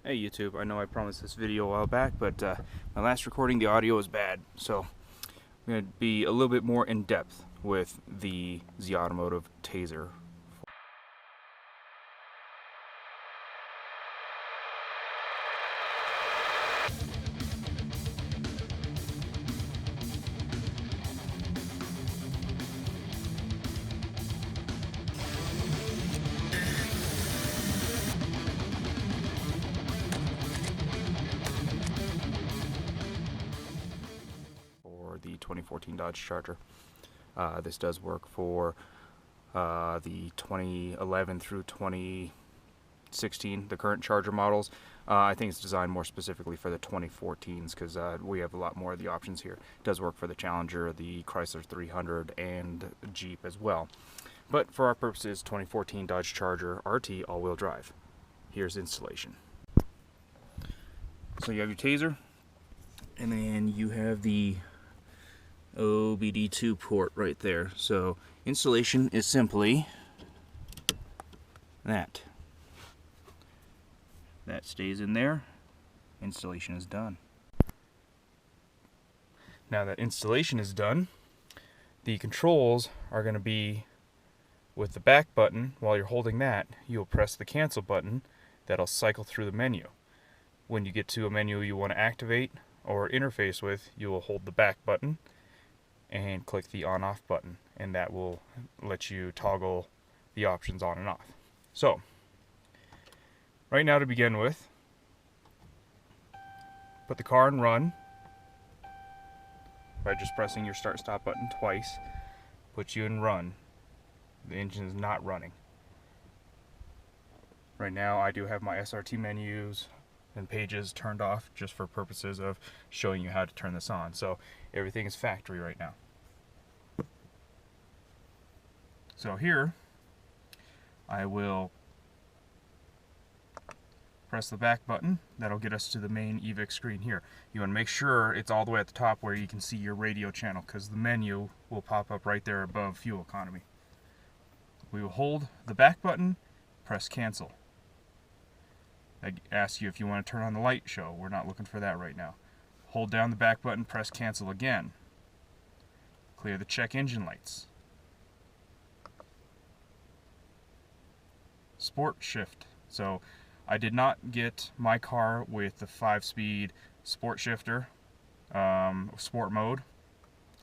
Hey YouTube, I know I promised this video a while back, but my last recording, the audio was bad, so I'm going to be a little bit more in depth with the Z Automotive Tazer. For the 2014 Dodge Charger. This does work for the 2011 through 2016, the current Charger models. I think it's designed more specifically for the 2014s because we have a lot more of the options here. It does work for the Challenger, the Chrysler 300, and Jeep as well. But for our purposes, 2014 Dodge Charger RT all-wheel drive. Here's installation. So you have your Tazer, and then you have the OBD2 port right there. So installation is simply that. That stays in there. Installation is done. Now that installation is done, the controls are going to be with the back button. While you're holding that, you'll press the cancel button. That'll cycle through the menu. When you get to a menu you want to activate or interface with, you will hold the back button and click the on-off button, and that will let you toggle the options on and off. So, right now to begin with, put the car in run by just pressing your start-stop button twice. Puts you in run. The engine is not running. Right now I do have my SRT menus and pages turned off just for purposes of showing you how to turn this on. So everything is factory right now. So here I will press the back button. That'll get us to the main EVIC screen here. You want to make sure it's all the way at the top where you can see your radio channel, because the menu will pop up right there above fuel economy. We will hold the back button, press cancel. I ask you if you want to turn on the light show. We're not looking for that right now. Hold down the back button, press cancel again. Clear the check engine lights. Sport shift. So I did not get my car with the 5-speed sport shifter, sport mode.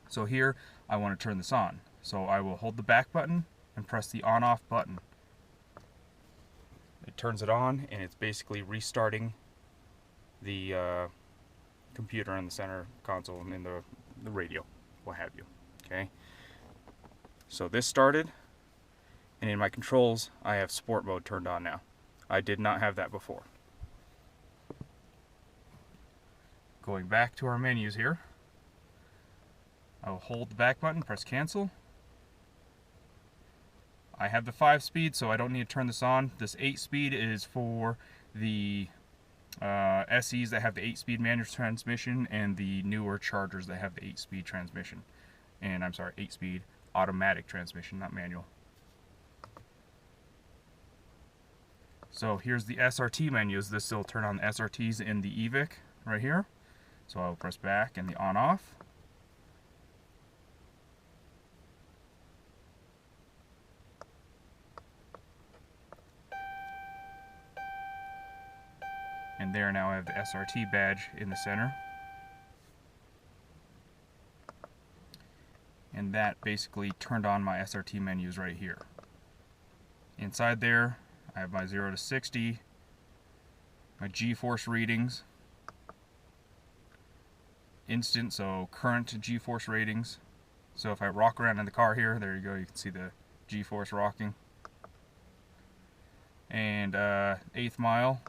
So here I want to turn this on. So I will hold the back button and press the on-off button. It turns it on, and it's basically restarting the computer in the center console and in the radio, what have you. Okay. So this started, and in my controls, I have sport mode turned on now. I did not have that before. Going back to our menus here, I will hold the back button, press cancel. I have the 5-speed, so I don't need to turn this on. This 8-speed is for the SEs that have the 8-speed manual transmission and the newer Chargers that have the 8-speed transmission. And I'm sorry, 8-speed automatic transmission, not manual. So here's the SRT menus. This will turn on the SRTs in the EVIC right here. So I'll press back and the on-off. And there now I have the SRT badge in the center. And that basically turned on my SRT menus right here. Inside there, I have my 0 to 60, my G-force readings, instant, so current G-force ratings. So if I rock around in the car here, there you go, you can see the G-force rocking. And 1/8 mile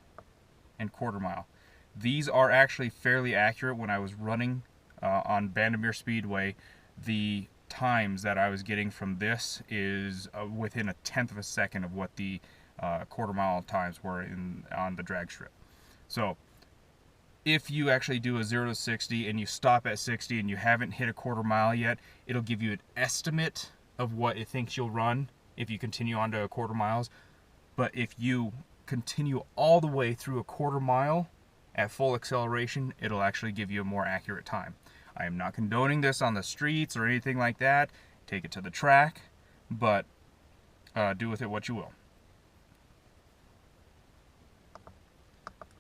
and 1/4 mile. These are actually fairly accurate. When I was running on Bandimere Speedway, the times that I was getting from this is within 1/10 of a second of what the 1/4 mile times were on the drag strip. So if you actually do a 0 to 60 and you stop at 60 and you haven't hit a 1/4 mile yet, it'll give you an estimate of what it thinks you'll run if you continue on to 1/4 miles. But if you continue all the way through a quarter mile at full acceleration, it'll actually give you a more accurate time. I am not condoning this on the streets or anything like that. Take it to the track, but do with it what you will.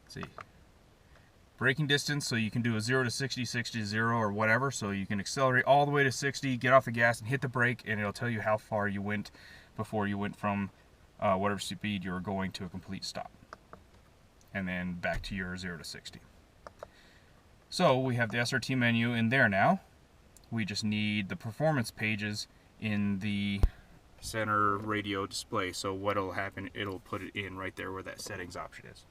Let's see. Braking distance, so you can do a 0 to 60, 60 to 0, or whatever. So you can accelerate all the way to 60, get off the gas, and hit the brake, and it'll tell you how far you went before you went from whatever speed you were going to a complete stop. And then back to your 0 to 60. So we have the SRT menu in there now. We just need the performance pages in the center radio display. So what'll happen, it'll put it in right there where that settings option is.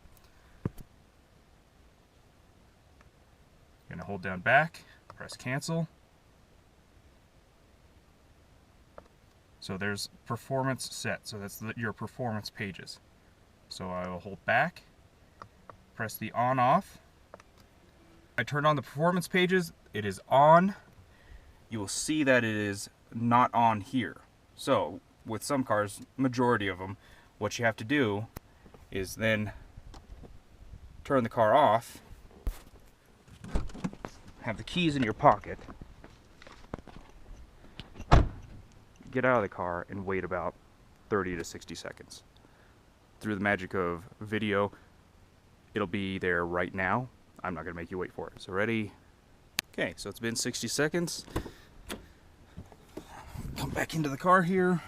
You're gonna hold down back, press cancel. So there's performance set, so that's your performance pages. So I will hold back, press the on off. I turned on the performance pages, it is on. You will see that it is not on here. So with some cars, majority of them, what you have to do is then turn the car off, have the keys in your pocket, get out of the car, and wait about 30 to 60 seconds. Through the magic of video, it'll be there right now. I'm not going to make you wait for it. So ready? Okay, so it's been 60 seconds. Come back into the car here.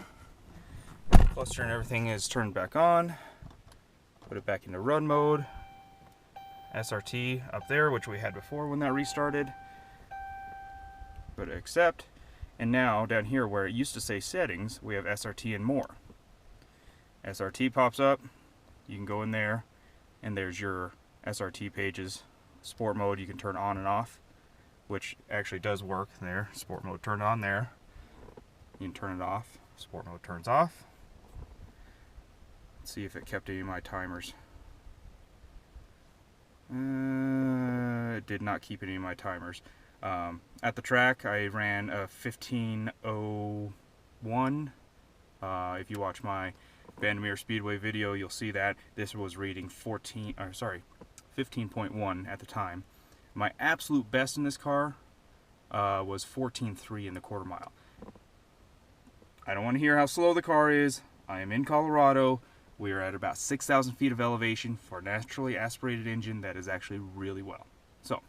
Cluster and everything is turned back on. Put it back into run mode. SRT up there, which we had before when that restarted. Go to accept. And now down here where it used to say settings, we have SRT and more. SRT pops up. You can go in there and there's your SRT pages. Sport mode you can turn on and off, which actually does work there. Sport mode turned on there. You can turn it off. Sport mode turns off. Let's see if it kept any of my timers. It did not keep any of my timers. At the track, I ran a 15:01. If you watch my Vandermeer Speedway video, you'll see that this was reading 15.1 at the time. My absolute best in this car was 14.3 in the quarter mile. I don't want to hear how slow the car is. I am in Colorado. We are at about 6,000 feet of elevation for a naturally aspirated engine that is actually really well. So,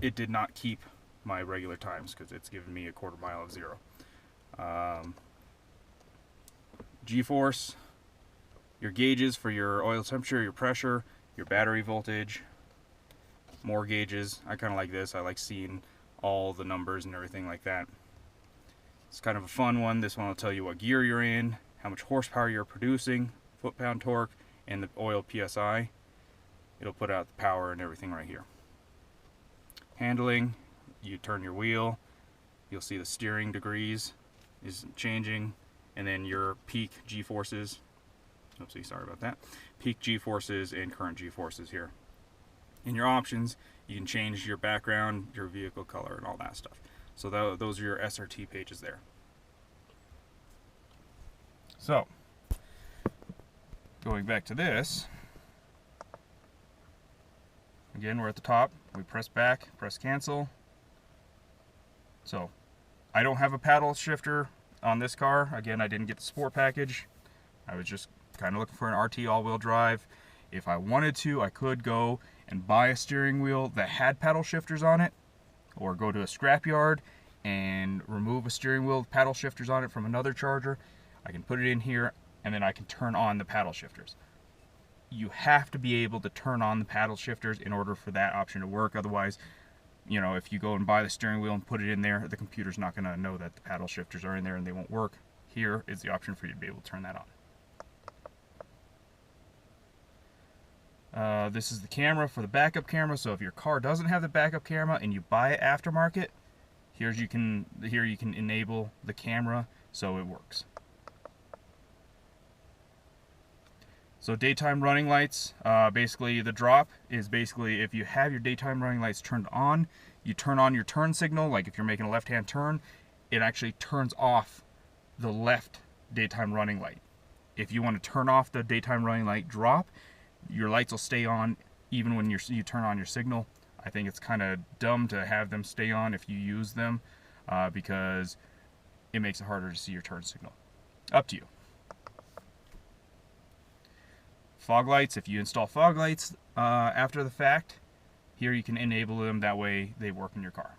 it did not keep my regular times because it's given me a quarter mile of 0. G-force, your gauges for your oil temperature, your pressure, your battery voltage, more gauges. I kind of like this. I like seeing all the numbers and everything like that. It's kind of a fun one. This one will tell you what gear you're in, how much horsepower you're producing, foot-pound torque, and the oil PSI. It'll put out the power and everything right here. Handling, you turn your wheel, you'll see the steering degrees is changing, and then your peak G-forces. Oopsie, sorry about that. Peak G-forces and current G-forces here. In your options, you can change your background, your vehicle color, and all that stuff. So those are your SRT pages there. So, going back to this, again, we're at the top. We press back, press cancel. So, I don't have a paddle shifter on this car. Again, I didn't get the sport package. I was just kind of looking for an RT all-wheel drive. If I wanted to, I could go and buy a steering wheel that had paddle shifters on it, or go to a scrapyard and remove a steering wheel with paddle shifters on it from another Charger. I can put it in here, and then I can turn on the paddle shifters. You have to be able to turn on the paddle shifters in order for that option to work. Otherwise, you know, if you go and buy the steering wheel and put it in there, the computer's not going to know that the paddle shifters are in there and they won't work. Here is the option for you to be able to turn that on. This is the camera for the backup camera. So if your car doesn't have the backup camera and you buy it aftermarket, here you can enable the camera so it works. So daytime running lights, basically the drop is basically if you have your daytime running lights turned on, you turn on your turn signal, like if you're making a left-hand turn, it actually turns off the left daytime running light. if you want to turn off the daytime running light drop, your lights will stay on even when you turn on your signal. I think it's kind of dumb to have them stay on if you use them because it makes it harder to see your turn signal. Up to you. Fog lights, if you install fog lights after the fact, here you can enable them, that way they work in your car.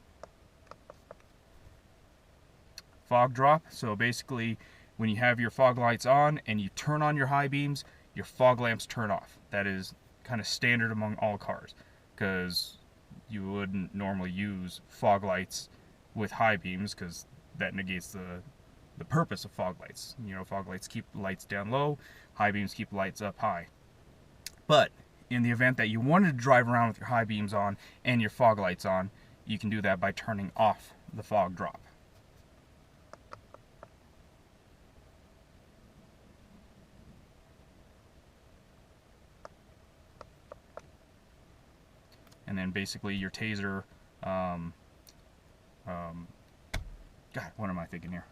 Fog drop, so basically when you have your fog lights on and you turn on your high beams, your fog lamps turn off. That is kind of standard among all cars because you wouldn't normally use fog lights with high beams because that negates the purpose of fog lights. You know, fog lights keep lights down low, high beams keep lights up high. But in the event that you wanted to drive around with your high beams on and your fog lights on, you can do that by turning off the fog drop. And then basically your taser, God, what am I thinking here?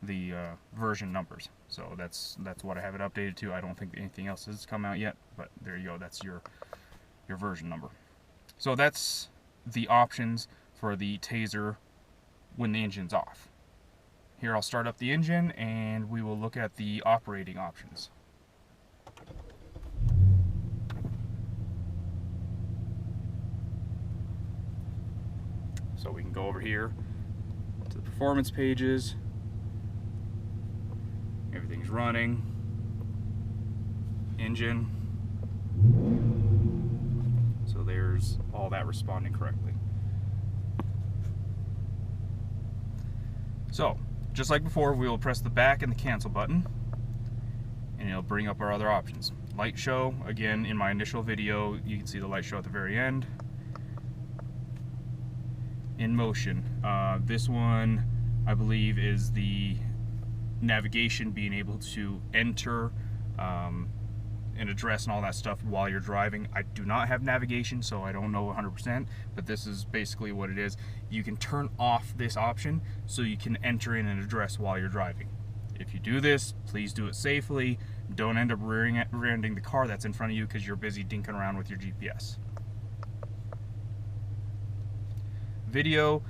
The version numbers. So that's what I have it updated to. I don't think anything else has come out yet, but there you go. That's your version number. So that's the options for the taser when the engine's off. Here I'll start up the engine and we will look at the operating options. So we can go over here to the performance pages. Everything's running. Engine. So there's all that responding correctly. So, just like before, we will press the back and the cancel button, and it'll bring up our other options. Light show, again, in my initial video, you can see the light show at the very end. In motion. This one, I believe, is the navigation, being able to enter an address and all that stuff while you're driving. I do not have navigation, so I don't know 100%, but this is basically what it is. You can turn off this option so you can enter in an address while you're driving. If you do this, please do it safely. Don't end up rear-ending the car that's in front of you because you're busy dinking around with your GPS. Video,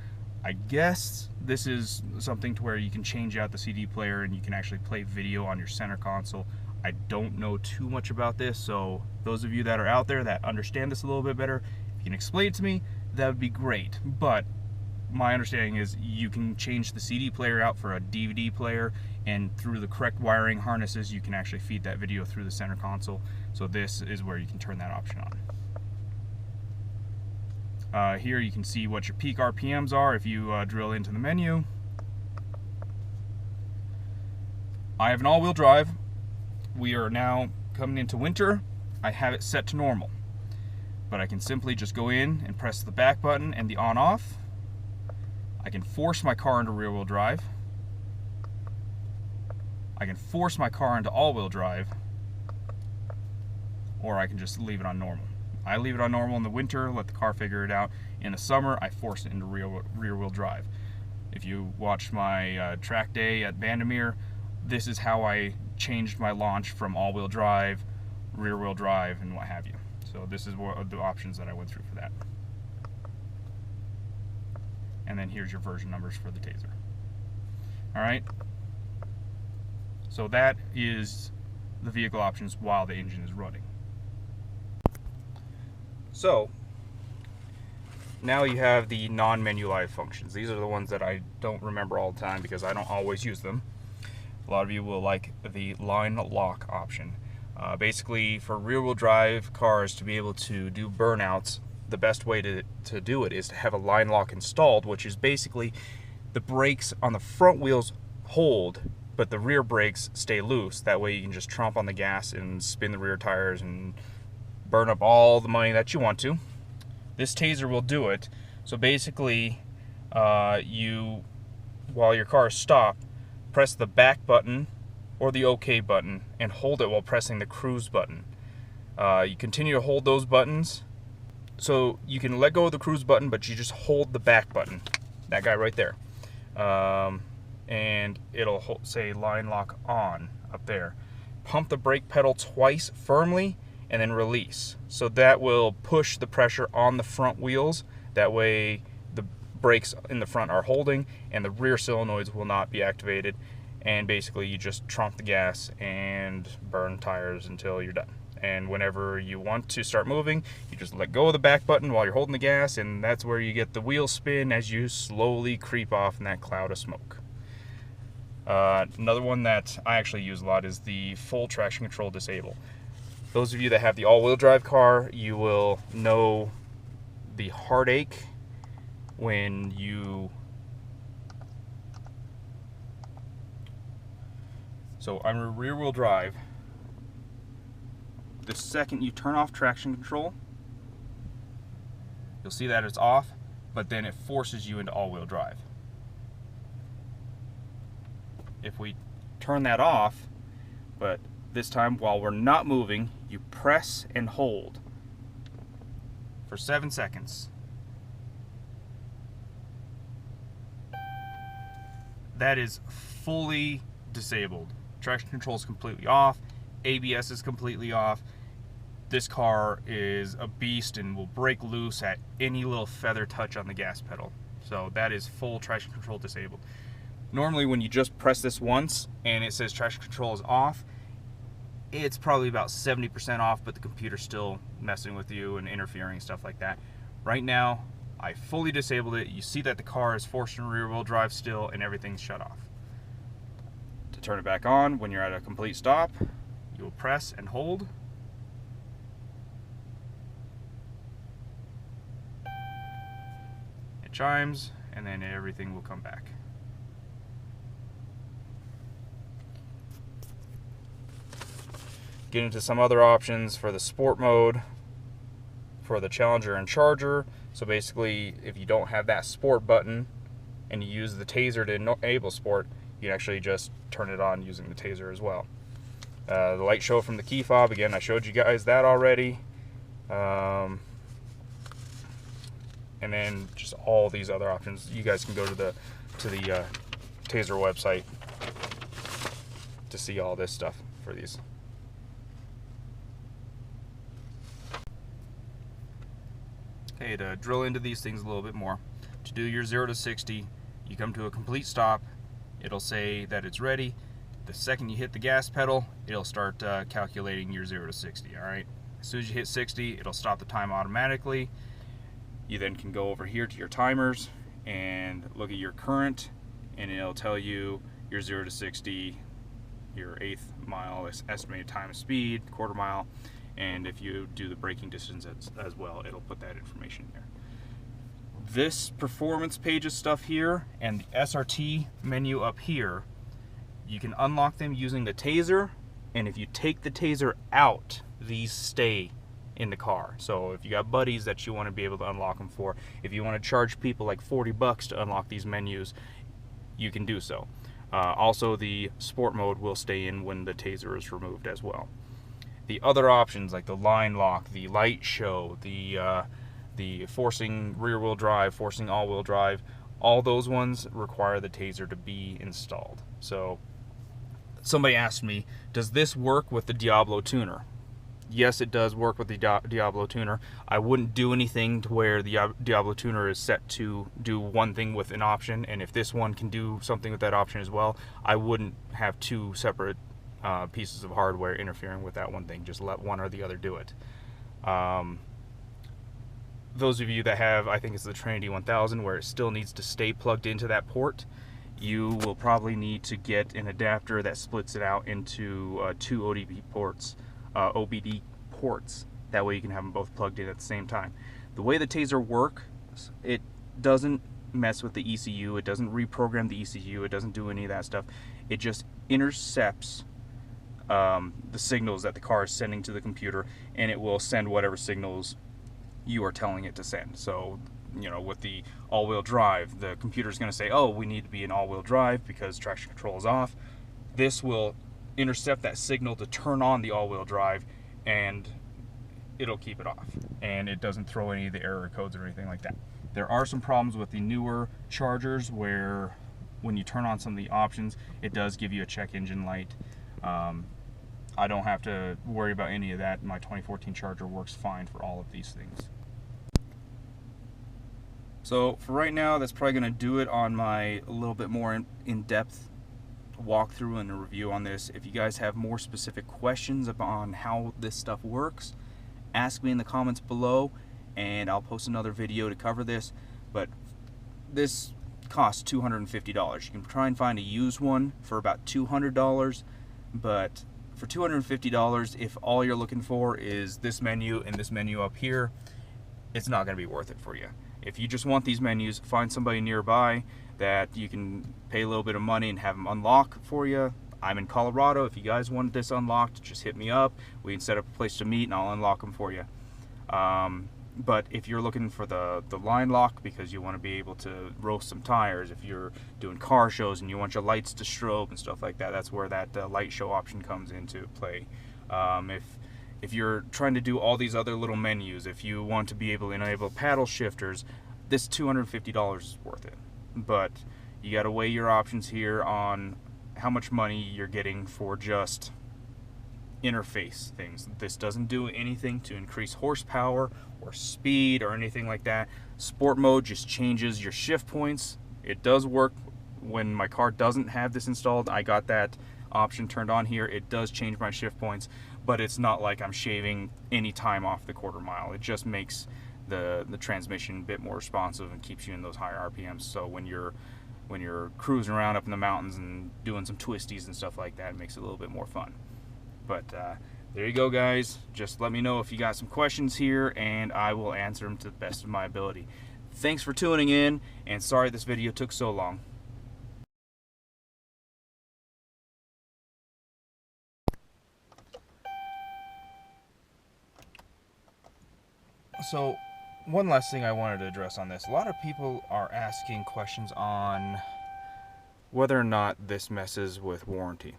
I guess this is something to where you can change out the CD player and you can actually play video on your center console. I don't know too much about this, so those of you that are out there that understand this a little bit better, if you can explain it to me, that would be great. But my understanding is you can change the CD player out for a DVD player, and through the correct wiring harnesses you can actually feed that video through the center console. So this is where you can turn that option on. Here you can see what your peak RPMs are if you drill into the menu. I have an all-wheel drive. We are now coming into winter. I have it set to normal, but I can simply just go in and press the back button and the on-off. I can force my car into rear-wheel drive. I can force my car into all-wheel drive, or I can just leave it on normal. I leave it on normal in the winter, let the car figure it out. In the summer, I force it into rear-wheel drive. If you watched my track day at Vandermeer, this is how I changed my launch from all-wheel drive, rear-wheel drive, and what have you. So this is what the options that I went through for that. And then here's your version numbers for the Tazer. Alright, so that is the vehicle options while the engine is running. So now you have the non-menu live functions. These are the ones that I don't remember all the time because I don't always use them. A lot of you will like the line lock option. Basically, for rear-wheel drive cars to be able to do burnouts, the best way to do it is to have a line lock installed, which is basically the brakes on the front wheels hold, but the rear brakes stay loose. That way you can just tromp on the gas and spin the rear tires and burn up all the money that you want to. This Tazer will do it. So basically, while your car is stopped, press the back button or the OK button and hold it while pressing the cruise button. You continue to hold those buttons. So you can let go of the cruise button, but you just hold the back button, that guy right there. And it'll say line lock on up there. pump the brake pedal twice firmly and then release. So that will push the pressure on the front wheels. That way the brakes in the front are holding and the rear solenoids will not be activated. And basically you just tromp the gas and burn tires until you're done. And whenever you want to start moving, you just let go of the back button while you're holding the gas, and that's where you get the wheel spin as you slowly creep off in that cloud of smoke. Another one that I actually use a lot is the full traction control disable. Those of you that have the all-wheel drive car, you will know the heartache when you... So I'm a rear-wheel drive. The second you turn off traction control, you'll see that it's off, but then it forces you into all-wheel drive. If we turn that off, but this time while we're not moving, you press and hold for 7 seconds. That is fully disabled. Traction control is completely off. ABS is completely off. This car is a beast and will break loose at any little feather touch on the gas pedal. So that is full traction control disabled. Normally when you just press this once and it says traction control is off, it's probably about 70% off, but the computer's still messing with you and interfering and stuff like that. Right now, I fully disabled it. You see that the car is forced in rear wheel drive still and everything's shut off. To turn it back on, when you're at a complete stop, you will press and hold. It chimes, and then everything will come back. Get into some other options for the sport mode, for the Challenger and Charger. So basically, if you don't have that sport button and you use the Tazer to enable sport, you can actually just turn it on using the Tazer as well. The light show from the key fob, again, I showed you guys that already. And then just all these other options. You guys can go to the Tazer website to see all this stuff for these. Okay, to drill into these things a little bit more. To do your 0 to 60, you come to a complete stop. It'll say that it's ready. The second you hit the gas pedal, it'll start calculating your 0 to 60, alright? As soon as you hit 60, it'll stop the time automatically. You then can go over here to your timers and look at your current, and it'll tell you your 0 to 60, your 1/8 mile estimated time of speed, 1/4 mile, and if you do the braking distance as well, it'll put that information there. This performance pages stuff here and the SRT menu up here, you can unlock them using the Tazer, and if you take the Tazer out, these stay in the car. So if you got buddies that you want to be able to unlock them for, if you want to charge people like $40 to unlock these menus, you can do so. Also, the sport mode will stay in when the Tazer is removed as well. The other options like the line lock, the light show, the forcing rear-wheel drive, forcing all-wheel drive, all those ones require the Tazer to be installed. So somebody asked me, does this work with the Diablo tuner? Yes, it does work with the Diablo tuner. I wouldn't do anything to where the Diablo tuner is set to do one thing with an option, and if this one can do something with that option as well, I wouldn't have two separate pieces of hardware interfering with that one thing. Just let one or the other do it. Those of you that have, I think it's the Trinity 1000, where it still needs to stay plugged into that port, you will probably need to get an adapter that splits it out into two OBD ports. That way you can have them both plugged in at the same time. The way the Tazer works, it doesn't mess with the ECU, it doesn't reprogram the ECU, it doesn't do any of that stuff. It just intercepts the signals that the car is sending to the computer, and it will send whatever signals you are telling it to send. So, you know, with the all-wheel drive, the computer is going to say, oh, we need to be in all-wheel drive because traction control is off. This will intercept that signal to turn on the all-wheel drive, and it'll keep it off, and it doesn't throw any of the error codes or anything like that. There are some problems with the newer Chargers where when you turn on some of the options, it does give you a check engine light. I don't have to worry about any of that. My 2014 Charger works fine for all of these things. So for right now, that's probably going to do it on my a little bit more in-depth walkthrough and a review on this. If you guys have more specific questions on how this stuff works, ask me in the comments below and I'll post another video to cover this. But this costs $250. You can try and find a used one for about $200, but for $250, if all you're looking for is this menu and this menu up here, it's not going to be worth it for you. If you just want these menus, find somebody nearby that you can pay a little bit of money and have them unlock for you. I'm in Colorado. If you guys want this unlocked, just hit me up. We can set up a place to meet and I'll unlock them for you. But if you're looking for the line lock because you want to be able to roast some tires, if you're doing car shows and you want your lights to strobe and stuff like that, that's where that light show option comes into play. If you're trying to do all these other little menus, if you want to be able to enable paddle shifters, this $250 is worth it. But you got to weigh your options here on how much money you're getting for just interface things. This doesn't do anything to increase horsepower or speed or anything like that. Sport mode just changes your shift points. It does work when my car doesn't have this installed. I got that option turned on here. It does change my shift points, but it's not like I'm shaving any time off the quarter mile. It just makes the transmission a bit more responsive and keeps you in those higher RPMs. So when you're cruising around up in the mountains and doing some twisties and stuff like that, it makes it a little bit more fun. But there you go, guys. Just let me know if you got some questions here and I will answer them to the best of my ability. Thanks for tuning in, and sorry this video took so long. So one last thing I wanted to address on this. A lot of people are asking questions on whether or not this messes with warranty.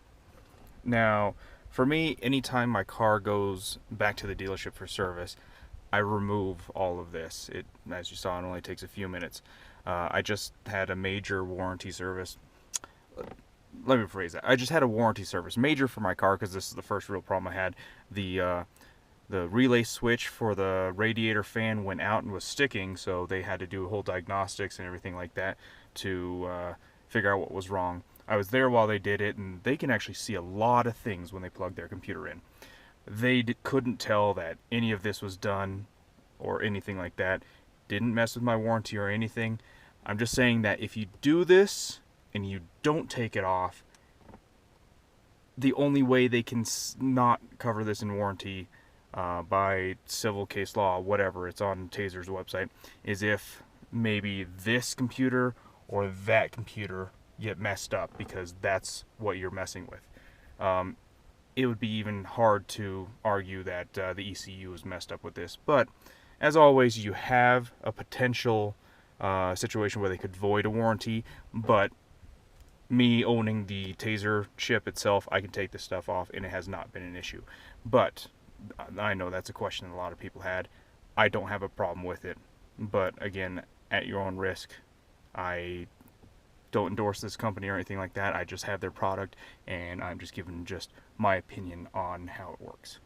Now, for me, anytime my car goes back to the dealership for service, I remove all of this. It, as you saw, it only takes a few minutes. I just had a major warranty service. Let me rephrase that. I just had a warranty service, major for my car, because this is the first real problem I had. The relay switch for the radiator fan went out and was sticking, so they had to do whole diagnostics and everything like that to figure out what was wrong. I was there while they did it, and they can actually see a lot of things when they plug their computer in. They couldn't tell that any of this was done or anything like that. Didn't mess with my warranty or anything. I'm just saying that if you do this and you don't take it off, the only way they can not cover this in warranty by civil case law, whatever, it's on Tazer's website, is if maybe this computer or that computer get messed up, because that's what you're messing with. It would be even hard to argue that the ECU is messed up with this. But as always, you have a potential situation where they could void a warranty, but me owning the Tazer chip itself, I can take this stuff off and it has not been an issue. But I know that's a question that a lot of people had. I don't have a problem with it, but again, at your own risk. I don't endorse this company or anything like that. I just have their product and I'm just giving just my opinion on how it works.